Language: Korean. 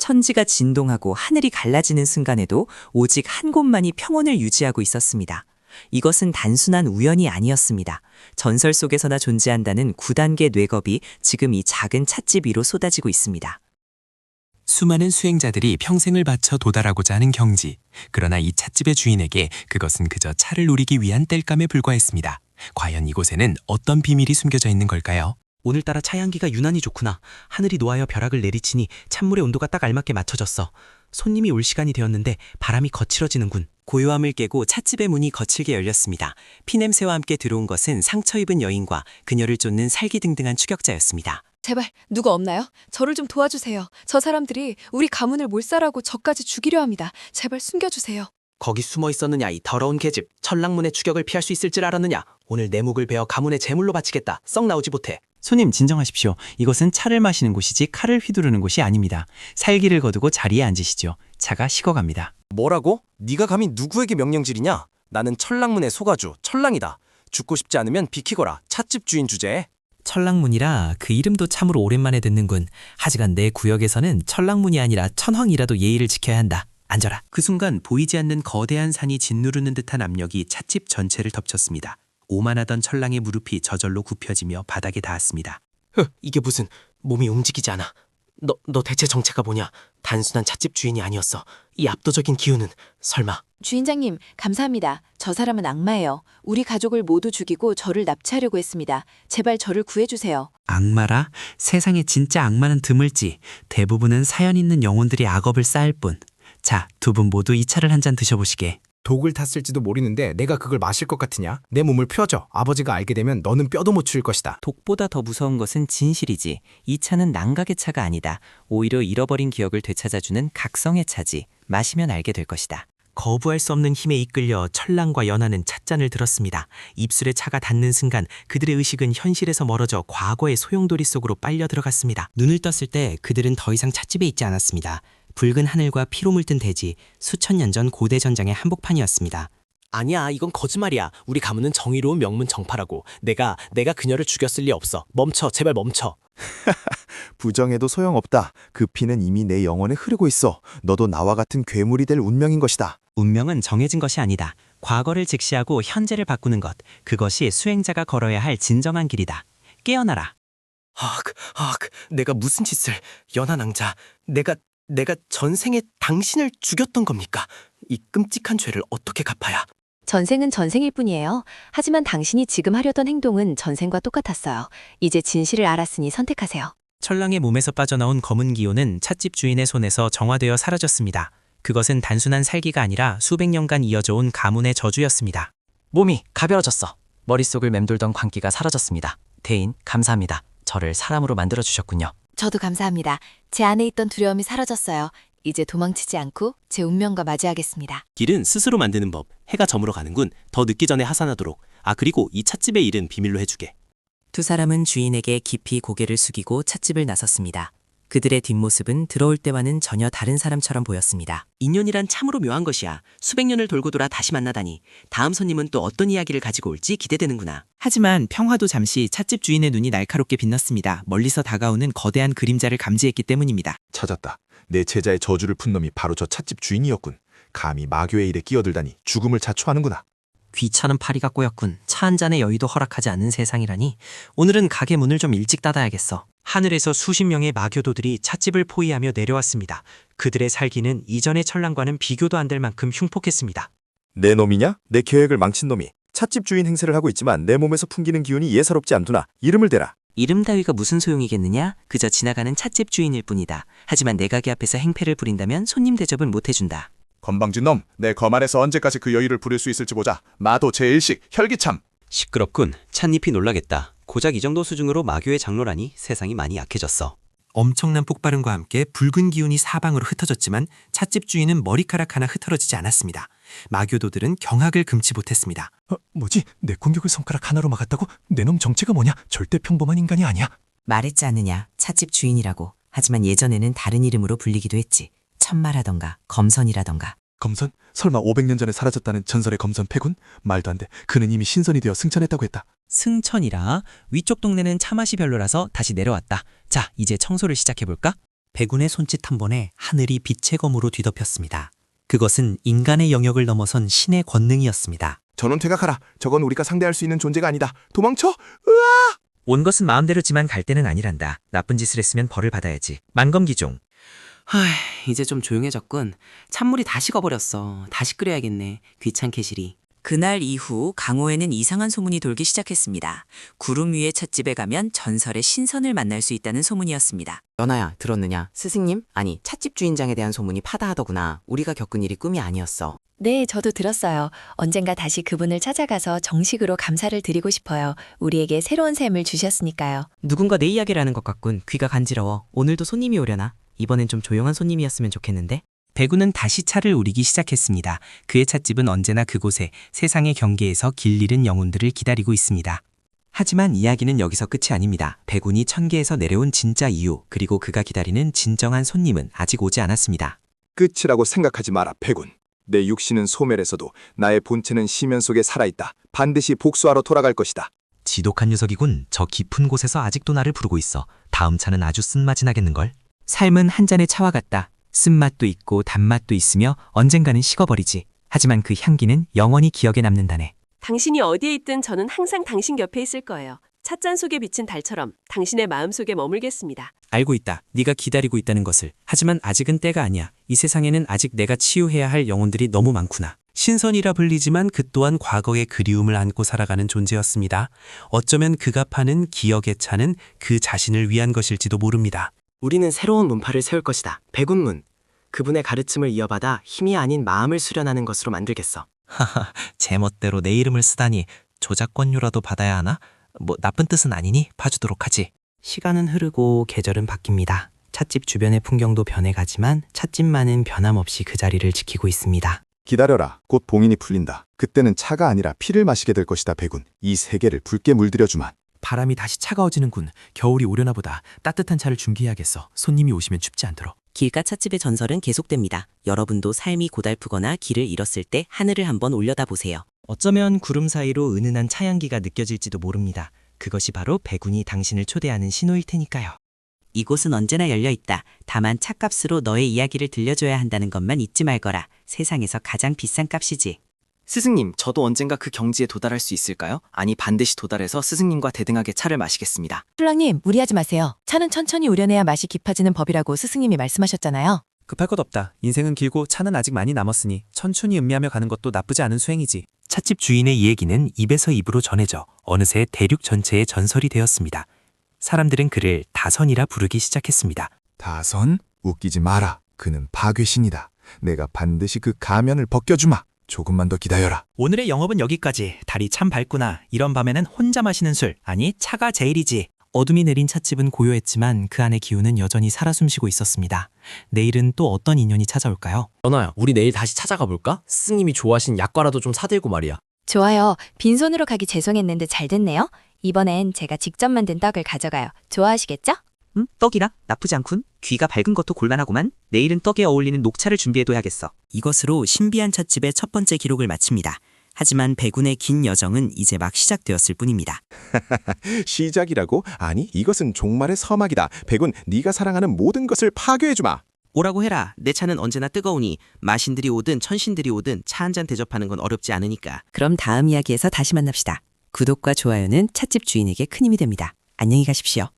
천지가 진동하고 하늘이 갈라지는 순간에도 오직 한 곳만이 평온을 유지하고 있었습니다. 이것은 단순한 우연이 아니었습니다. 전설 속에서나 존재한다는 9단계 뇌겁이 지금 이 작은 찻집 위로 쏟아지고 있습니다. 수많은 수행자들이 평생을 바쳐 도달하고자 하는 경지. 그러나 이 찻집의 주인에게 그것은 그저 차를 노리기 위한 땔감에 불과했습니다. 과연 이곳에는 어떤 비밀이 숨겨져 있는 걸까요? 오늘따라 차 향기가 유난히 좋구나. 하늘이 노하여 벼락을 내리치니 찬물의 온도가 딱 알맞게 맞춰졌어. 손님이 올 시간이 되었는데 바람이 거칠어지는군. 고요함을 깨고 찻집의 문이 거칠게 열렸습니다. 피냄새와 함께 들어온 것은 상처 입은 여인과 그녀를 쫓는 살기등등한 추격자였습니다. 제발 누구 없나요? 저를 좀 도와주세요. 저 사람들이 우리 가문을 몰살하고 저까지 죽이려 합니다. 제발 숨겨주세요. 거기 숨어 있었느냐 이 더러운 계집. 천랑문의 추격을 피할 수 있을 줄 알았느냐. 오늘 내 목을 베어 가문의 제물로 바치겠다. 썩 나오지 못해. 손님 진정하십시오. 이것은 차를 마시는 곳이지 칼을 휘두르는 곳이 아닙니다. 살기를 거두고 자리에 앉으시죠. 차가 식어갑니다. 뭐라고? 네가 감히 누구에게 명령질이냐? 나는 천랑문의 소가주, 천랑이다. 죽고 싶지 않으면 비키거라. 찻집 주인 주제에. 천랑문이라 그 이름도 참으로 오랜만에 듣는군. 하지만 내 구역에서는 천랑문이 아니라 천황이라도 예의를 지켜야 한다. 앉아라. 그 순간 보이지 않는 거대한 산이 짓누르는 듯한 압력이 찻집 전체를 덮쳤습니다. 오만하던 천랑의 무릎이 저절로 굽혀지며 바닥에 닿았습니다. 이게 무슨 몸이 움직이지 않아. 너 대체 정체가 뭐냐? 단순한 찻집 주인이 아니었어. 이 압도적인 기운은 설마. 주인장님, 감사합니다. 저 사람은 악마예요. 우리 가족을 모두 죽이고 저를 납치하려고 했습니다. 제발 저를 구해주세요. 악마라? 세상에 진짜 악마는 드물지. 대부분은 사연 있는 영혼들이 악업을 쌓을 뿐. 자, 두 분 모두 이 차를 한 잔 드셔보시게. 독을 탔을지도 모르는데 내가 그걸 마실 것 같으냐? 내 몸을 펴줘. 아버지가 알게 되면 너는 뼈도 못 추릴 것이다. 독보다 더 무서운 것은 진실이지. 이 차는 난각의 차가 아니다. 오히려 잃어버린 기억을 되찾아주는 각성의 차지. 마시면 알게 될 것이다. 거부할 수 없는 힘에 이끌려 천랑과 연하는 찻잔을 들었습니다. 입술에 차가 닿는 순간 그들의 의식은 현실에서 멀어져 과거의 소용돌이 속으로 빨려 들어갔습니다. 눈을 떴을 때 그들은 더 이상 찻집에 있지 않았습니다. 붉은 하늘과 피로 물든 대지, 수천 년 전 고대 전장의 한복판이었습니다. 아니야, 이건 거짓말이야. 우리 가문은 정의로운 명문 정파라고. 내가 그녀를 죽였을 리 없어. 멈춰, 제발 멈춰. 부정해도 소용없다. 그 피는 이미 내 영혼에 흐르고 있어. 너도 나와 같은 괴물이 될 운명인 것이다. 운명은 정해진 것이 아니다. 과거를 직시하고 현재를 바꾸는 것. 그것이 수행자가 걸어야 할 진정한 길이다. 깨어나라. 내가 무슨 짓을. 연하 낭자. 내가 전생에 당신을 죽였던 겁니까? 이 끔찍한 죄를 어떻게 갚아야? 전생은 전생일 뿐이에요. 하지만 당신이 지금 하려던 행동은 전생과 똑같았어요. 이제 진실을 알았으니 선택하세요. 천랑의 몸에서 빠져나온 검은 기운은 찻집 주인의 손에서 정화되어 사라졌습니다. 그것은 단순한 살기가 아니라 수백 년간 이어져 온 가문의 저주였습니다. 몸이 가벼워졌어. 머릿속을 맴돌던 광기가 사라졌습니다. 대인, 감사합니다. 저를 사람으로 만들어주셨군요. 저도 감사합니다. 제 안에 있던 두려움이 사라졌어요. 이제 도망치지 않고 제 운명과 맞이하겠습니다. 길은 스스로 만드는 법. 해가 저물어 가는군. 더 늦기 전에 하산하도록. 그리고 이 찻집의 일은 비밀로 해주게. 두 사람은 주인에게 깊이 고개를 숙이고 찻집을 나섰습니다. 그들의 뒷모습은 들어올 때와는 전혀 다른 사람처럼 보였습니다. 인연이란 참으로 묘한 것이야. 수백 년을 돌고 돌아 다시 만나다니. 다음 손님은 또 어떤 이야기를 가지고 올지 기대되는구나. 하지만 평화도 잠시 찻집 주인의 눈이 날카롭게 빛났습니다. 멀리서 다가오는 거대한 그림자를 감지했기 때문입니다. 찾았다. 내 제자의 저주를 푼 놈이 바로 저 찻집 주인이었군. 감히 마교의 일에 끼어들다니 죽음을 자초하는구나. 귀찮은 파리가 꼬였군. 차 한 잔의 여유도 허락하지 않는 세상이라니. 오늘은 가게 문을 좀 일찍 닫아야겠어. 하늘에서 수십 명의 마교도들이 찻집을 포위하며 내려왔습니다. 그들의 살기는 이전의 천랑과는 비교도 안 될 만큼 흉폭했습니다. 내 놈이냐? 내 계획을 망친 놈이. 찻집 주인 행세를 하고 있지만 내 몸에서 풍기는 기운이 예사롭지 않두나. 이름을 대라. 이름 따위가 무슨 소용이겠느냐? 그저 지나가는 찻집 주인일 뿐이다. 하지만 내 가게 앞에서 행패를 부린다면 손님 대접은 못해준다. 건방진 놈, 내 거만에서 언제까지 그 여유를 부릴 수 있을지 보자. 마도 제1식, 혈기참. 시끄럽군. 찻잎이 놀라겠다. 고작 이 정도 수준으로 마교의 장로라니 세상이 많이 약해졌어. 엄청난 폭발음과 함께 붉은 기운이 사방으로 흩어졌지만 찻집 주인은 머리카락 하나 흐트러지지 않았습니다. 마교도들은 경악을 금치 못했습니다. 뭐지? 내 공격을 손가락 하나로 막았다고? 내 놈 정체가 뭐냐? 절대 평범한 인간이 아니야. 말했지 않느냐? 찻집 주인이라고. 하지만 예전에는 다른 이름으로 불리기도 했지. 천마라던가 검선이라던가. 검선? 설마 500년 전에 사라졌다는 전설의 검선 패군? 말도 안 돼. 그는 이미 신선이 되어 승천했다고 했다. 승천이라? 위쪽 동네는 차맛이 별로라서 다시 내려왔다. 자, 이제 청소를 시작해볼까? 백운의 손짓 한 번에 하늘이 빛의 검으로 뒤덮였습니다. 그것은 인간의 영역을 넘어선 신의 권능이었습니다. 전원 퇴각하라. 저건 우리가 상대할 수 있는 존재가 아니다. 도망쳐. 온 것은 마음대로지만 갈 때는 아니란다. 나쁜 짓을 했으면 벌을 받아야지. 만검기종. 이제 좀 조용해졌군. 찬물이 다 식어버렸어. 다시 끓여야겠네. 귀찮게 시리. 그날 이후 강호에는 이상한 소문이 돌기 시작했습니다. 구름 위의 찻집에 가면 전설의 신선을 만날 수 있다는 소문이었습니다. 연아야, 들었느냐? 스승님? 아니, 찻집 주인장에 대한 소문이 파다하더구나. 우리가 겪은 일이 꿈이 아니었어. 네, 저도 들었어요. 언젠가 다시 그분을 찾아가서 정식으로 감사를 드리고 싶어요. 우리에게 새로운 샘을 주셨으니까요. 누군가 내 이야기를 하는 것 같군. 귀가 간지러워. 오늘도 손님이 오려나? 이번엔 좀 조용한 손님이었으면 좋겠는데? 백운은 다시 차를 우리기 시작했습니다. 그의 찻집은 언제나 그곳에 세상의 경계에서 길 잃은 영혼들을 기다리고 있습니다. 하지만 이야기는 여기서 끝이 아닙니다. 백운이 천계에서 내려온 진짜 이유, 그리고 그가 기다리는 진정한 손님은 아직 오지 않았습니다. 끝이라고 생각하지 마라, 백운. 내 육신은 소멸해서도 나의 본체는 시면 속에 살아있다. 반드시 복수하러 돌아갈 것이다. 지독한 녀석이군. 저 깊은 곳에서 아직도 나를 부르고 있어. 다음 차는 아주 쓴맛이 나겠는걸? 삶은 한 잔의 차와 같다. 쓴맛도 있고 단맛도 있으며 언젠가는 식어버리지. 하지만 그 향기는 영원히 기억에 남는다네. 당신이 어디에 있든 저는 항상 당신 곁에 있을 거예요. 찻잔 속에 비친 달처럼 당신의 마음속에 머물겠습니다. 알고 있다. 네가 기다리고 있다는 것을. 하지만 아직은 때가 아니야. 이 세상에는 아직 내가 치유해야 할 영혼들이 너무 많구나. 신선이라 불리지만 그 또한 과거의 그리움을 안고 살아가는 존재였습니다. 어쩌면 그가 파는 기억의 차는 그 자신을 위한 것일지도 모릅니다. 우리는 새로운 문파를 세울 것이다. 백운문. 그분의 가르침을 이어받아 힘이 아닌 마음을 수련하는 것으로 만들겠어. 하하, 제멋대로 내 이름을 쓰다니. 저작권료라도 받아야 하나? 뭐 나쁜 뜻은 아니니 봐주도록 하지. 시간은 흐르고 계절은 바뀝니다. 찻집 주변의 풍경도 변해가지만 찻집만은 변함없이 그 자리를 지키고 있습니다. 기다려라. 곧 봉인이 풀린다. 그때는 차가 아니라 피를 마시게 될 것이다, 백운. 이 세계를 붉게 물들여주마. 바람이 다시 차가워지는군. 겨울이 오려나 보다. 따뜻한 차를 준비해야겠어. 손님이 오시면 춥지 않도록. 길가 찻집의 전설은 계속됩니다. 여러분도 삶이 고달프거나 길을 잃었을 때 하늘을 한번 올려다보세요. 어쩌면 구름 사이로 은은한 차향기가 느껴질지도 모릅니다. 그것이 바로 백운이 당신을 초대하는 신호일 테니까요. 이곳은 언제나 열려있다. 다만 찻값으로 너의 이야기를 들려줘야 한다는 것만 잊지 말거라. 세상에서 가장 비싼 값이지. 스승님, 저도 언젠가 그 경지에 도달할 수 있을까요? 아니, 반드시 도달해서 스승님과 대등하게 차를 마시겠습니다. 신랑님, 무리하지 마세요. 차는 천천히 우려내야 맛이 깊어지는 법이라고 스승님이 말씀하셨잖아요. 급할 것 없다. 인생은 길고 차는 아직 많이 남았으니 천천히 음미하며 가는 것도 나쁘지 않은 수행이지. 찻집 주인의 이 얘기는 입에서 입으로 전해져 어느새 대륙 전체의 전설이 되었습니다. 사람들은 그를 다선이라 부르기 시작했습니다. 다선? 웃기지 마라. 그는 파괴신이다. 내가 반드시 그 가면을 벗겨주마. 조금만 더 기다려라. 오늘의 영업은 여기까지. 달이 참 밝구나. 이런 밤에는 혼자 마시는 술, 아니 차가 제일이지. 어둠이 내린 찻집은 고요했지만 그 안의 기운은 여전히 살아 숨쉬고 있었습니다. 내일은 또 어떤 인연이 찾아올까요? 연아야, 우리 내일 다시 찾아가 볼까? 스승님이 좋아하시는 약과라도 좀 사들고 말이야. 좋아요. 빈손으로 가기 죄송했는데 잘 됐네요. 이번엔 제가 직접 만든 떡을 가져가요. 좋아하시겠죠? 떡이라? 나쁘지 않군. 귀가 밝은 것도 곤란하구만. 내일은 떡에 어울리는 녹차를 준비해둬야겠어. 이것으로 신비한 찻집의 첫 번째 기록을 마칩니다. 하지만 백운의 긴 여정은 이제 막 시작되었을 뿐입니다. 시작이라고? 아니, 이것은 종말의 서막이다. 백운, 네가 사랑하는 모든 것을 파괴해주마. 오라고 해라. 내 차는 언제나 뜨거우니 마신들이 오든 천신들이 오든 차 한 잔 대접하는 건 어렵지 않으니까. 그럼 다음 이야기에서 다시 만납시다. 구독과 좋아요는 찻집 주인에게 큰 힘이 됩니다. 안녕히 가십시오.